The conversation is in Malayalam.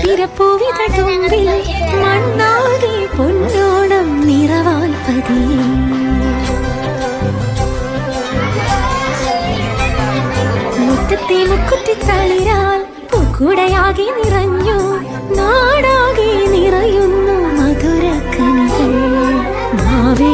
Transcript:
തിരപ്പൂവിതൾ തുമ്പിൽ മണ്ണാകെ പൊന്നോണം നിറവാൽ പതിയെ. മുറ്റത്തെ മുക്കുറ്റിത്തളിരാൽ പൂക്കുടയാകെ നിറഞ്ഞു, നാടാകെ നിറയുന്നു മധുരക്കനികൾ. മാവേ